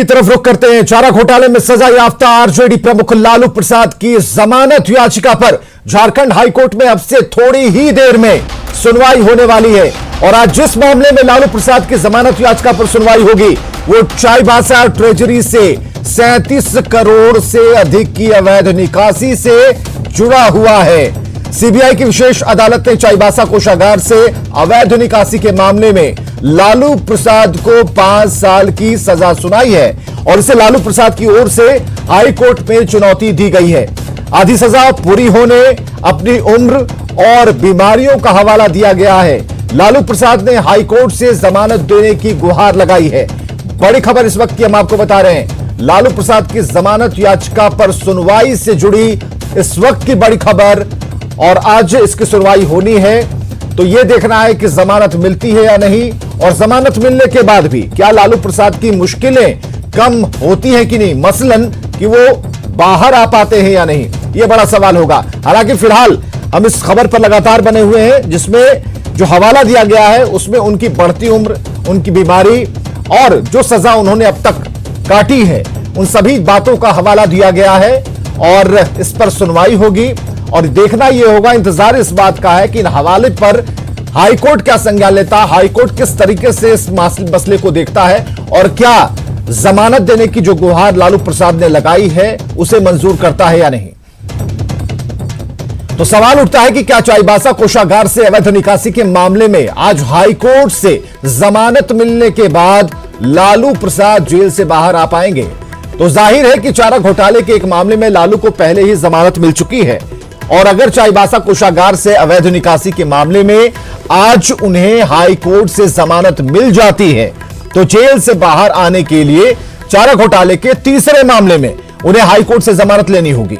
की तरफ रुख करते हैं। चारा घोटाले में सजा याफ्ता आरजेडी प्रमुख लालू प्रसाद की जमानत याचिका पर झारखंड हाईकोर्ट में अब से थोड़ी ही देर में सुनवाई होने वाली है। और आज जिस मामले में लालू प्रसाद की जमानत याचिका पर सुनवाई होगी वो चाईबासा ट्रेजरी से 37 करोड़ से अधिक की अवैध निकासी से जुड़ा हुआ है। सीबीआई की विशेष अदालत ने चाईबासा कोषागार से अवैध निकासी के मामले में लालू प्रसाद को 5 साल की सजा सुनाई है और इसे लालू प्रसाद की ओर से हाई कोर्ट में चुनौती दी गई है। आधी सजा पूरी होने, अपनी उम्र और बीमारियों का हवाला दिया गया है। लालू प्रसाद ने हाई कोर्ट से जमानत देने की गुहार लगाई है। बड़ी खबर इस वक्त की हम आपको बता रहे हैं। लालू प्रसाद की जमानत याचिका पर सुनवाई से जुड़ी इस वक्त की बड़ी खबर और आज इसकी सुनवाई होनी है, तो यह देखना है कि जमानत मिलती है या नहीं और जमानत मिलने के बाद भी क्या लालू प्रसाद की मुश्किलें कम होती हैं कि नहीं, मसलन कि वो बाहर आ पाते हैं या नहीं, यह बड़ा सवाल होगा। हालांकि फिलहाल हम इस खबर पर लगातार बने हुए हैं जिसमें जो हवाला दिया गया है उसमें उनकी बढ़ती उम्र, उनकी बीमारी और जो सजा उन्होंने अब तक काटी है उन सभी बातों का हवाला दिया गया है और इस पर सुनवाई होगी। और देखना यह होगा, इंतजार इस बात का है कि इन हवाले पर हाईकोर्ट क्या संज्ञान लेता, हाईकोर्ट किस तरीके से इस मसले को देखता है और क्या जमानत देने की जो गुहार लालू प्रसाद ने लगाई है उसे मंजूर करता है या नहीं। तो सवाल उठता है कि क्या चाईबासा कोषागार से अवैध निकासी के मामले में आज हाईकोर्ट से जमानत मिलने के बाद लालू प्रसाद जेल से बाहर आ पाएंगे। तो जाहिर है कि चारा घोटाले के एक मामले में लालू को पहले ही जमानत मिल चुकी है और अगर चाईबासा कोषागार से अवैध निकासी के मामले में आज उन्हें हाई कोर्ट से जमानत मिल जाती है तो जेल से बाहर आने के लिए चारा घोटाले के तीसरे मामले में उन्हें हाई कोर्ट से जमानत लेनी होगी।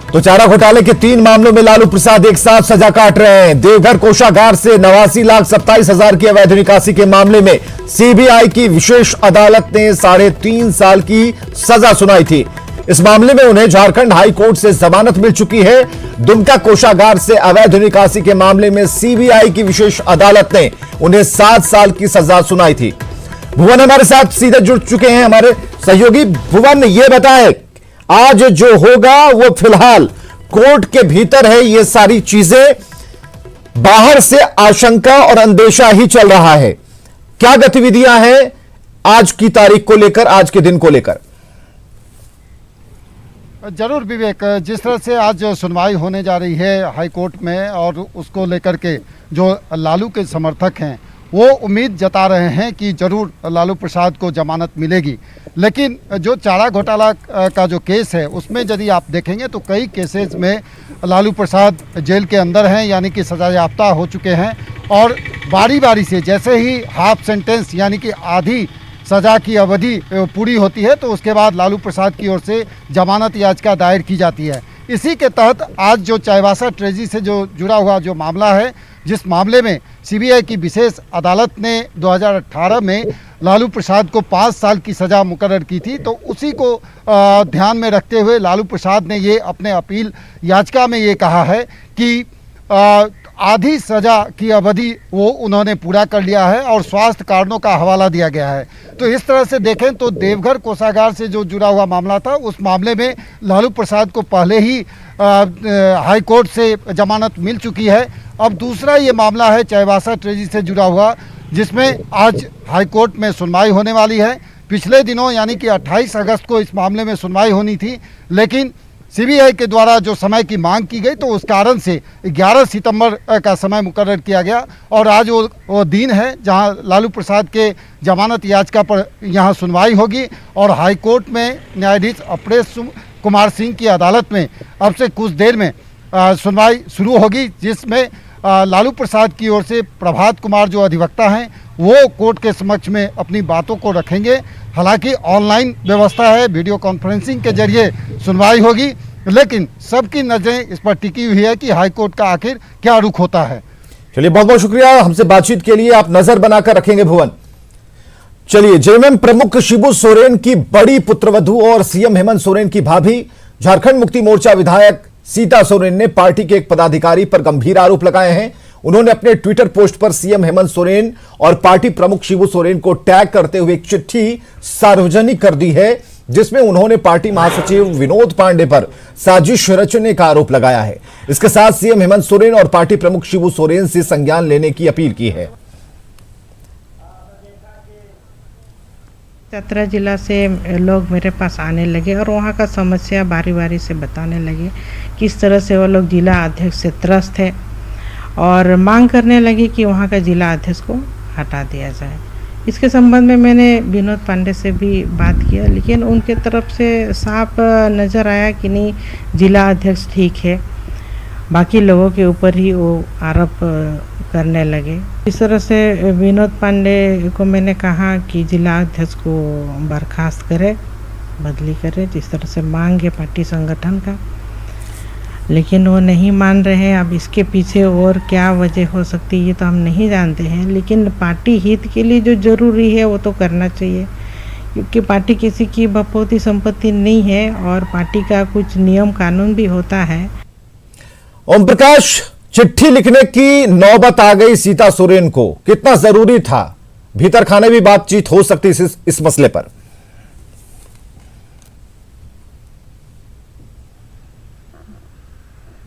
तो चारा घोटाले के 3 मामलों में लालू प्रसाद एक साथ सजा काट रहे हैं। देवघर कोषागार से 89,27,000 की अवैध निकासी के मामले में सीबीआई की विशेष अदालत ने 3.5 साल की सजा सुनाई थी। इस मामले में उन्हें झारखंड हाई कोर्ट से जमानत मिल चुकी है। दुमका कोषागार से अवैध निकासी के मामले में सीबीआई की विशेष अदालत ने उन्हें 7 साल की सजा सुनाई थी। भुवन हमारे साथ सीधे जुड़ चुके हैं, हमारे सहयोगी। भुवन, ये बताएं आज जो होगा वो फिलहाल कोर्ट के भीतर है, ये सारी चीजें बाहर से आशंका और अंदेशा ही चल रहा है। क्या गतिविधियां हैं आज की तारीख को लेकर, आज के दिन को लेकर? जरूर विवेक, जिस तरह से आज सुनवाई होने जा रही है हाई कोर्ट में और उसको लेकर के जो लालू के समर्थक हैं वो उम्मीद जता रहे हैं कि जरूर लालू प्रसाद को जमानत मिलेगी। लेकिन जो चारा घोटाला का जो केस है उसमें यदि आप देखेंगे तो कई केसेस में लालू प्रसाद जेल के अंदर हैं, यानी कि सजा याफ्ता हो चुके हैं और बारी बारी से जैसे ही हाफ सेंटेंस यानी कि आधी सज़ा की अवधि पूरी होती है तो उसके बाद लालू प्रसाद की ओर से जमानत याचिका दायर की जाती है। इसी के तहत आज जो चाईबासा ट्रेजरी से जो जुड़ा हुआ जो मामला है, जिस मामले में सीबीआई की विशेष अदालत ने 2018 में लालू प्रसाद को 5 साल की सज़ा मुकर्रर की थी, तो उसी को ध्यान में रखते हुए लालू प्रसाद ने ये अपने अपील याचिका में ये कहा है कि आधी सज़ा की अवधि वो उन्होंने पूरा कर लिया है और स्वास्थ्य कारणों का हवाला दिया गया है। तो इस तरह से देखें तो देवघर कोषागार से जो जुड़ा हुआ मामला था उस मामले में लालू प्रसाद को पहले ही हाई कोर्ट से जमानत मिल चुकी है। अब दूसरा ये मामला है चाईबासा ट्रेजरी से जुड़ा हुआ, जिसमें आज हाई कोर्ट में सुनवाई होने वाली है। पिछले दिनों यानी कि 28 अगस्त को इस मामले में सुनवाई होनी थी, लेकिन सीबीआई के द्वारा जो समय की मांग की गई तो उस कारण से 11 सितंबर का समय मुकर्रर किया गया और आज वो दिन है जहां लालू प्रसाद के जमानत याचिका पर यहां सुनवाई होगी और हाई कोर्ट में न्यायाधीश अपरेश कुमार सिंह की अदालत में अब से कुछ देर में सुनवाई शुरू होगी, जिसमें लालू प्रसाद की ओर से प्रभात कुमार जो अधिवक्ता हैं वो कोर्ट के समक्ष में अपनी बातों को रखेंगे। हालांकि ऑनलाइन व्यवस्था है, वीडियो कॉन्फ्रेंसिंग के जरिए सुनवाई होगी, लेकिन सबकी नजरें इस पर टिकी हुई है कि हाईकोर्ट का आखिर क्या रुख होता है। चलिए, बहुत बहुत शुक्रिया हमसे बातचीत के लिए, आप नजर बनाकर रखेंगे भुवन। चलिए, जेएमएम प्रमुख शिबू सोरेन की बड़ी पुत्रवधू और सीएम हेमंत सोरेन की भाभी झारखंड मुक्ति मोर्चा विधायक सीता सोरेन ने पार्टी के एक पदाधिकारी पर गंभीर आरोप लगाए हैं। उन्होंने अपने ट्विटर पोस्ट पर सीएम हेमंत सोरेन और पार्टी प्रमुख शिबू सोरेन को टैग करते हुए एक चिट्ठी सार्वजनिक कर दी है, जिसमें उन्होंने पार्टी महासचिव विनोद पांडे पर साजिश रचने का आरोप लगाया है। इसके साथ सीएम हेमंत सोरेन और पार्टी प्रमुख शिबू सोरेन से संज्ञान लेने की अपील की है। 17 जिला से लोग मेरे पास आने लगे और वहाँ का समस्या बारी बारी से बताने लगे, किस तरह से वो लोग जिला अध्यक्ष से त्रस्त है और मांग करने लगे कि वहाँ का जिला अध्यक्ष को हटा दिया जाए। इसके संबंध में मैंने विनोद पांडे से भी बात किया, लेकिन उनके तरफ से साफ नज़र आया कि नहीं, जिला अध्यक्ष ठीक है, बाकी लोगों के ऊपर ही वो आरोप करने लगे। इस तरह से विनोद पांडे को मैंने कहा कि जिला अध्यक्ष को बर्खास्त करे, बदली करे, जिस तरह से मांग है पार्टी संगठन का, लेकिन वो नहीं मान रहे हैं। अब इसके पीछे और क्या वजह हो सकती है ये तो हम नहीं जानते हैं, लेकिन पार्टी हित के लिए जो जरूरी है वो तो करना चाहिए, क्योंकि पार्टी किसी की बपौती संपत्ति नहीं है और पार्टी का कुछ नियम कानून भी होता है। ओम प्रकाश, चिट्ठी लिखने की नौबत आ गई सीता सोरेन को, कितना जरूरी था? भीतर खाने भी बातचीत हो सकती इस मसले पर।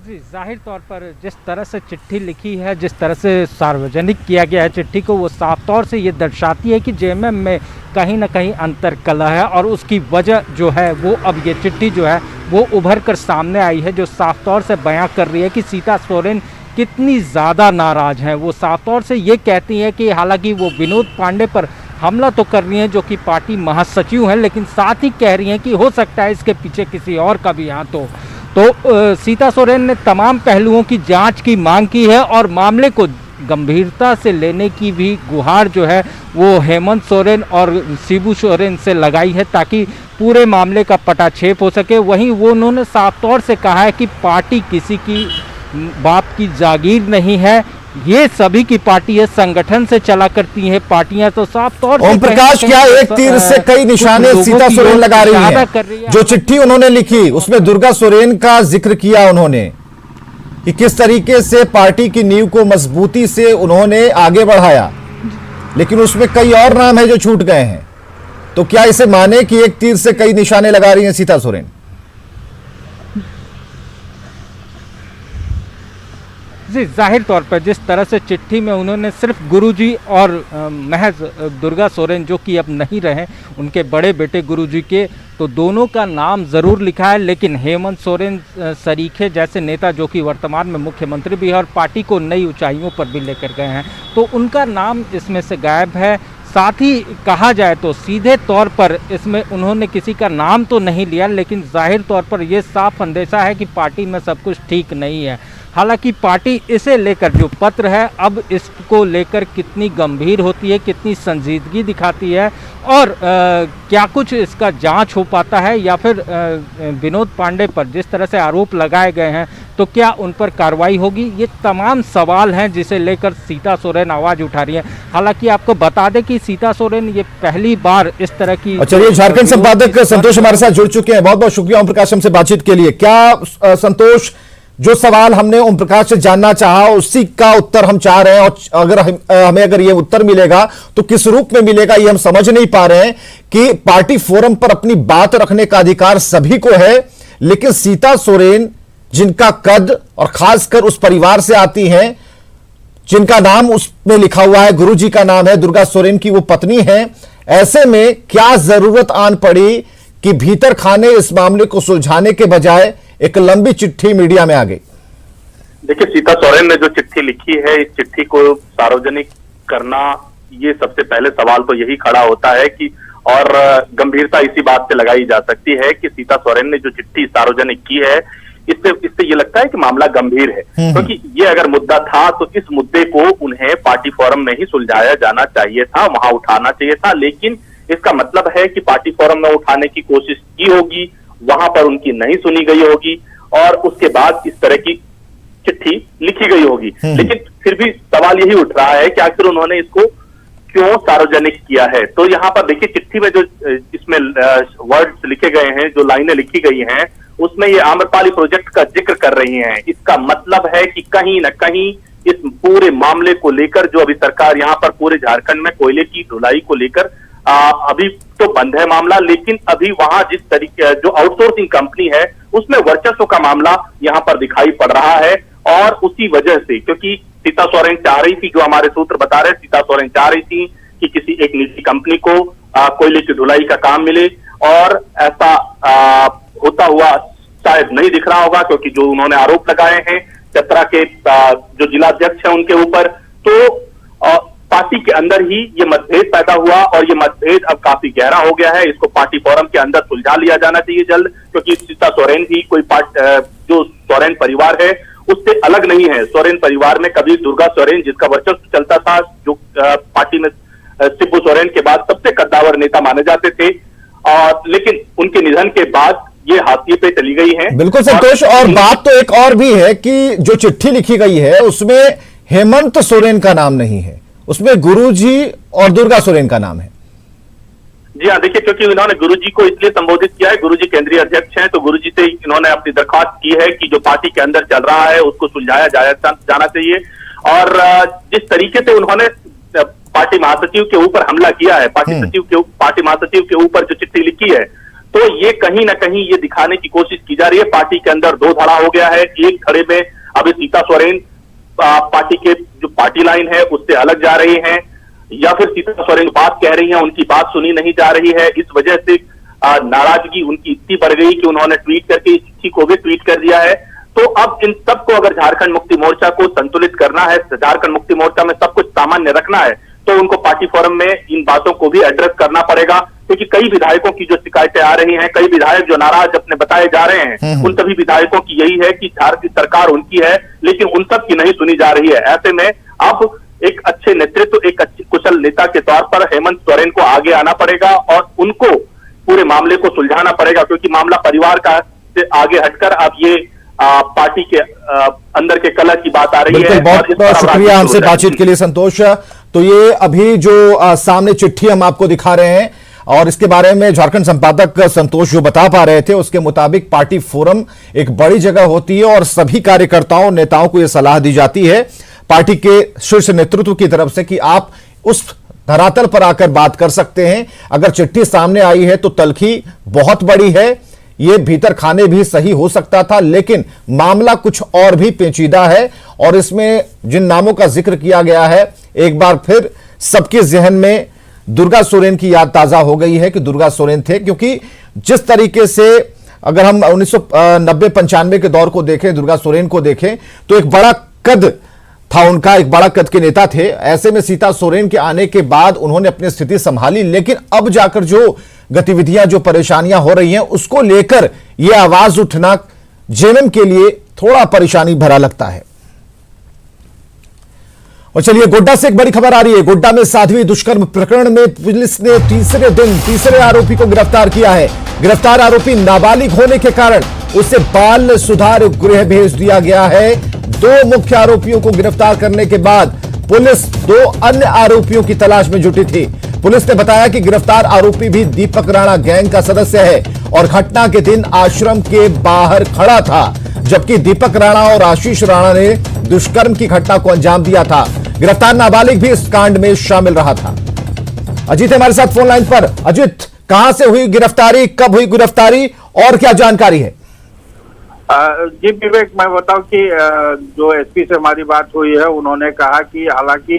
जी, जाहिर तौर पर जिस तरह से चिट्ठी लिखी है, जिस तरह से सार्वजनिक किया गया है चिट्ठी को, वो साफ तौर से ये दर्शाती है कि जेएमएम में कहीं ना कहीं अंतर्कलह है और उसकी वजह जो है वो अब ये चिट्ठी जो है वो उभर कर सामने आई है, जो साफ तौर से बयां कर रही है कि सीता सोरेन कितनी ज़्यादा नाराज़ हैं। वो साफ तौर से ये कहती हैं कि हालांकि वो विनोद पांडे पर हमला तो कर रही हैं जो कि पार्टी महासचिव हैं, लेकिन साथ ही कह रही हैं कि हो सकता है इसके पीछे किसी और का भी हाथ हो। तो सीता सोरेन ने तमाम पहलुओं की जांच की मांग की है और मामले को गंभीरता से लेने की भी गुहार जो है वो हेमंत सोरेन और शिबू सोरेन से लगाई है, ताकि पूरे मामले का पटाक्षेप हो सके। वहीं वो उन्होंने साफ तौर से कहा है कि पार्टी किसी की बाप की जागीर नहीं है, ये सभी की पार्टी है, संगठन से चला करती है पार्टियां। तो साफ तौर से ओम प्रकाश, क्या एक तीर से कई निशाने सीता सोरेन लगा रही हैं? जो चिट्ठी उन्होंने लिखी उसमें दुर्गा सोरेन का जिक्र किया उन्होंने कि किस तरीके से पार्टी की नींव को मजबूती से उन्होंने आगे बढ़ाया, लेकिन उसमें कई और नाम है जो छूट गए हैं। तो क्या इसे माने कि एक तीर से कई निशाने लगा रही हैं सीता सोरेन? जी, जाहिर तौर पर जिस तरह से चिट्ठी में उन्होंने सिर्फ गुरुजी और महज दुर्गा सोरेन जो कि अब नहीं रहे, उनके बड़े बेटे गुरुजी के, तो दोनों का नाम ज़रूर लिखा है, लेकिन हेमंत सोरेन सरीखे जैसे नेता जो कि वर्तमान में मुख्यमंत्री भी है और पार्टी को नई ऊंचाइयों पर भी लेकर गए हैं, तो उनका नाम इसमें से गायब है। साथ ही कहा जाए तो सीधे तौर पर इसमें उन्होंने किसी का नाम तो नहीं लिया, लेकिन जाहिर तौर पर यह साफ अंदेशा है कि पार्टी में सब कुछ ठीक नहीं है। हालांकि पार्टी इसे लेकर जो पत्र है, अब इसको लेकर कितनी गंभीर होती है, कितनी संजीदगी दिखाती है और क्या कुछ इसका जांच हो पाता है, या फिर विनोद पांडे पर जिस तरह से आरोप लगाए गए हैं तो क्या उन पर कार्रवाई होगी, ये तमाम सवाल हैं जिसे लेकर सीता सोरेन आवाज़ उठा रही है। हालांकि आपको बता दें कि सीता सोरेन ये पहली बार इस तरह की। चलिए, झारखंड संपादक संतोष हमारे साथ जुड़ चुके हैं, बहुत बहुत शुक्रिया ओम प्रकाश हमसे बातचीत के लिए। क्या संतोष, जो सवाल हमने ओम प्रकाश से जानना चाहा उसी का उत्तर हम चाह रहे हैं, और अगर हमें ये उत्तर मिलेगा तो किस रूप में मिलेगा ये हम समझ नहीं पा रहे हैं। कि पार्टी फोरम पर अपनी बात रखने का अधिकार सभी को है, लेकिन सीता सोरेन जिनका कद और खासकर उस परिवार से आती हैं, जिनका नाम उसमें लिखा हुआ है, गुरुजी का नाम है, दुर्गा सोरेन की वो पत्नी है, ऐसे में क्या जरूरत आन पड़ी कि भीतर खाने इस मामले को सुलझाने के बजाय एक लंबी चिट्ठी मीडिया में आ गई? देखिए, सीता सोरेन ने जो चिट्ठी लिखी है, इस चिट्ठी को सार्वजनिक करना, ये सबसे पहले सवाल तो यही खड़ा होता है कि, और गंभीरता इसी बात से लगाई जा सकती है कि सीता सोरेन ने जो चिट्ठी सार्वजनिक की है, इससे ये लगता है कि मामला गंभीर है, क्योंकि ये अगर मुद्दा था तो इस मुद्दे को उन्हें पार्टी फोरम में ही सुलझाया जाना चाहिए था, वहां उठाना चाहिए था। लेकिन इसका मतलब है कि पार्टी फोरम में उठाने की कोशिश की होगी, वहां पर उनकी नहीं सुनी गई होगी और उसके बाद इस तरह की चिट्ठी लिखी गई होगी। लेकिन फिर भी सवाल यही उठ रहा है कि आखिर उन्होंने इसको क्यों सार्वजनिक किया है। तो यहाँ पर देखिए, चिट्ठी में जो इसमें वर्ड्स लिखे गए हैं, जो लाइनें लिखी गई हैं, उसमें ये आम्रपाली प्रोजेक्ट का जिक्र कर रही हैं। इसका मतलब है कि कहीं ना कहीं इस पूरे मामले को लेकर जो अभी सरकार यहाँ पर पूरे झारखंड में कोयले की ढुलाई को लेकर अभी तो बंद है मामला, लेकिन अभी वहां जिस तरीके जो आउटसोर्सिंग कंपनी है उसमें वर्चस्व का मामला यहाँ पर दिखाई पड़ रहा है। और उसी वजह से, क्योंकि सीता सोरेन चाह रही थी, जो हमारे सूत्र बता रहे, सीता सोरेन चाह रही थी कि किसी एक निजी कंपनी को कोयले की ढुलाई का काम मिले, और ऐसा होता हुआ शायद नहीं दिख रहा होगा, क्योंकि जो उन्होंने आरोप लगाए हैं चतरा के जो जिलाध्यक्ष हैं उनके ऊपर, तो पार्टी के अंदर ही ये मतभेद पैदा हुआ और ये मतभेद अब काफी गहरा हो गया है। इसको पार्टी फोरम के अंदर सुलझा लिया जाना चाहिए जल्द, क्योंकि सीता सोरेन भी कोई जो सोरेन परिवार है उससे अलग नहीं है। सोरेन परिवार में कभी दुर्गा सोरेन, जिसका वर्चस्व चलता था, जो पार्टी में शिबू सोरेन के बाद सबसे कद्दावर नेता माने जाते थे, और लेकिन उनके निधन के बाद ये हाशिए पे चली गई है। बिल्कुल संतोष, और बात तो एक और भी है कि जो चिट्ठी लिखी गई है उसमें हेमंत सोरेन का नाम नहीं है, उसमें गुरुजी और दुर्गा सोरेन का नाम है। जी हाँ, देखिए, क्योंकि इन्होंने गुरुजी को इसलिए संबोधित किया है, गुरुजी केंद्रीय अध्यक्ष हैं, तो गुरुजी से इन्होंने अपनी दरखास्त की है कि जो पार्टी के अंदर चल रहा है उसको सुलझाया जाना चाहिए। और जिस तरीके से उन्होंने पार्टी महासचिव के ऊपर हमला किया है, पार्टी महासचिव के ऊपर जो चिट्ठी लिखी है, तो ये कहीं ना कहीं ये दिखाने की कोशिश की जा रही है पार्टी के अंदर दो धड़ा हो गया है। एक धड़े में अभी सीता सोरेन पार्टी के जो पार्टी लाइन है उससे अलग जा रही हैं, या फिर सीता सोरेन बात कह रही हैं, उनकी बात सुनी नहीं जा रही है। इस वजह से नाराजगी उनकी इतनी बढ़ गई कि उन्होंने ट्वीट करके इस चिट्ठी को भी ट्वीट कर दिया है। तो अब इन सबको अगर झारखंड मुक्ति मोर्चा को संतुलित करना है, झारखंड मुक्ति मोर्चा में सब कुछ सामान्य रखना है, तो उनको पार्टी फोरम में इन बातों को भी एड्रेस करना पड़ेगा, क्योंकि कई विधायकों की जो शिकायतें आ रही हैं, कई विधायक जो नाराज अपने बताए जा रहे हैं, उन सभी विधायकों की यही है कि झारखंड सरकार उनकी है, लेकिन उन सब की नहीं सुनी जा रही है। ऐसे में अब एक अच्छे नेतृत्व, एक अच्छे कुशल नेता के तौर पर हेमंत सोरेन को आगे आना पड़ेगा और उनको पूरे मामले को सुलझाना पड़ेगा, क्योंकि मामला परिवार का से आगे हटकर अब ये पार्टी के अंदर के कलह की बात आ रही है। बहुत बहुत शुक्रिया हमसे बातचीत के लिए संतोष। तो ये अभी जो सामने चिट्ठी हम आपको दिखा रहे हैं और इसके बारे में झारखंड संपादक संतोष जो बता पा रहे थे, उसके मुताबिक पार्टी फोरम एक बड़ी जगह होती है और सभी कार्यकर्ताओं नेताओं को यह सलाह दी जाती है पार्टी के शीर्ष नेतृत्व की तरफ से कि आप उस धरातल पर आकर बात कर सकते हैं। अगर चिट्ठी सामने आई है तो तलखी बहुत बड़ी है, ये भीतर खाने भी सही हो सकता था, लेकिन मामला कुछ और भी पेचीदा है और इसमें जिन नामों का जिक्र किया गया है, एक बार फिर सबके जहन में दुर्गा सोरेन की याद ताजा हो गई है कि दुर्गा सोरेन थे। क्योंकि जिस तरीके से अगर हम 1990-95 के दौर को देखें, दुर्गा सोरेन को देखें, तो एक बड़ा कद था उनका, एक बड़ा कद के नेता थे। ऐसे में सीता सोरेन के आने के बाद उन्होंने अपनी स्थिति संभाली, लेकिन अब जाकर जो गतिविधियां, जो परेशानियां हो रही हैं, उसको लेकर यह आवाज उठना जेएमएम के लिए थोड़ा परेशानी भरा लगता है। और चलिए गोड्डा से एक बड़ी खबर आ रही है। गोड्डा में साध्वी दुष्कर्म प्रकरण में पुलिस ने तीसरे दिन तीसरे आरोपी को गिरफ्तार किया है। गिरफ्तार आरोपी नाबालिग होने के कारण उसे बाल सुधार गृह भेज दिया गया है। दो मुख्य आरोपियों को गिरफ्तार करने के बाद पुलिस दो अन्य आरोपियों की तलाश में जुटी थी। पुलिस ने बताया कि गिरफ्तार आरोपी भी दीपक राणा गैंग का सदस्य है और घटना के दिन आश्रम के बाहर खड़ा था, जबकि दीपक राणा और आशीष राणा ने दुष्कर्म की घटना को अंजाम दिया था। गिरफ्तार नाबालिग भी इस कांड में शामिल रहा था। अजीत हमारे साथ फोन लाइन पर। अजीत, कहां से हुई गिरफ्तारी, कब हुई गिरफ्तारी और क्या जानकारी है? जी विवेक, मैं बताऊं कि जो एसपी से हमारी बात हुई है, उन्होंने कहा कि हालांकि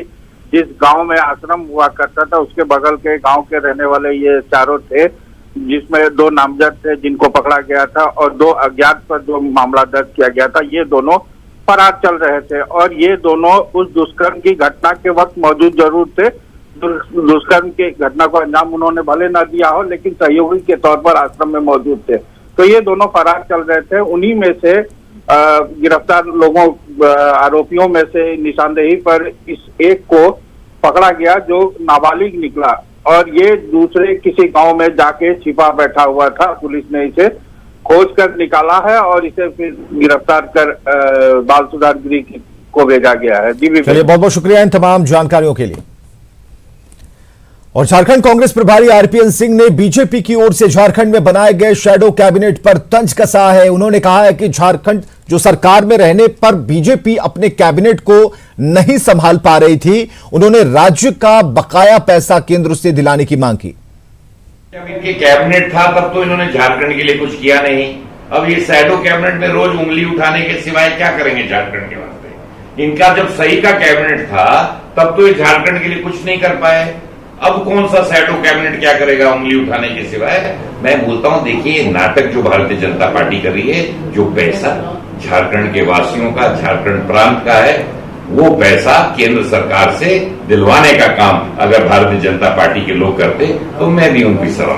जिस गांव में आश्रम हुआ करता था उसके बगल के गांव के रहने वाले ये चारों थे, जिसमें दो नामजद थे जिनको पकड़ा गया था और दो अज्ञात पर जो मामला दर्ज किया गया था, ये दोनों फरार चल रहे थे और ये दोनों उस दुष्कर्म की घटना के वक्त मौजूद जरूर थे। दुष्कर्म की घटना को अंजाम उन्होंने भले न दिया हो, लेकिन सहयोगी के तौर पर आश्रम में मौजूद थे। तो ये दोनों फरार चल रहे थे। उन्हीं में से गिरफ्तार लोगों आरोपियों में से निशानदेही पर इस एक को पकड़ा गया जो नाबालिग निकला और ये दूसरे किसी गांव में जाके छिपा बैठा हुआ था। पुलिस ने इसे खोज कर निकाला है और इसे फिर गिरफ्तार कर बाल सुधार गृह को भेजा गया है। जी चलिए, बहुत बहुत शुक्रिया इन तमाम जानकारियों के लिए। और झारखंड कांग्रेस प्रभारी आरपीएन सिंह ने बीजेपी की ओर से झारखंड में बनाए गए शैडो कैबिनेट पर तंज कसा है। उन्होंने कहा है कि झारखंड जो सरकार में रहने पर बीजेपी अपने कैबिनेट को नहीं संभाल पा रही थी, उन्होंने राज्य का बकाया पैसा केंद्र से दिलाने की मांग की। जब इनके कैबिनेट था तब तो इन्होंने झारखंड के लिए कुछ किया नहीं। अब ये शैडो कैबिनेट में रोज उंगली उठाने के सिवाय क्या करेंगे झारखंड के वास्ते। इनका जब सही का कैबिनेट था तब तो ये झारखंड के लिए कुछ नहीं कर पाए। अब कौन सा शैडो कैबिनेट क्या करेगा उंगली उठाने के सिवाय। मैं बोलता हूं, देखिए नाटक जो भारतीय जनता पार्टी कर रही है, जो पैसा झारखंड के वासियों का, झारखंड प्रांत का है, वो पैसा केंद्र सरकार से दिलवाने का काम अगर भारतीय जनता पार्टी के लोग करते तो मैं भी उनकी सराहना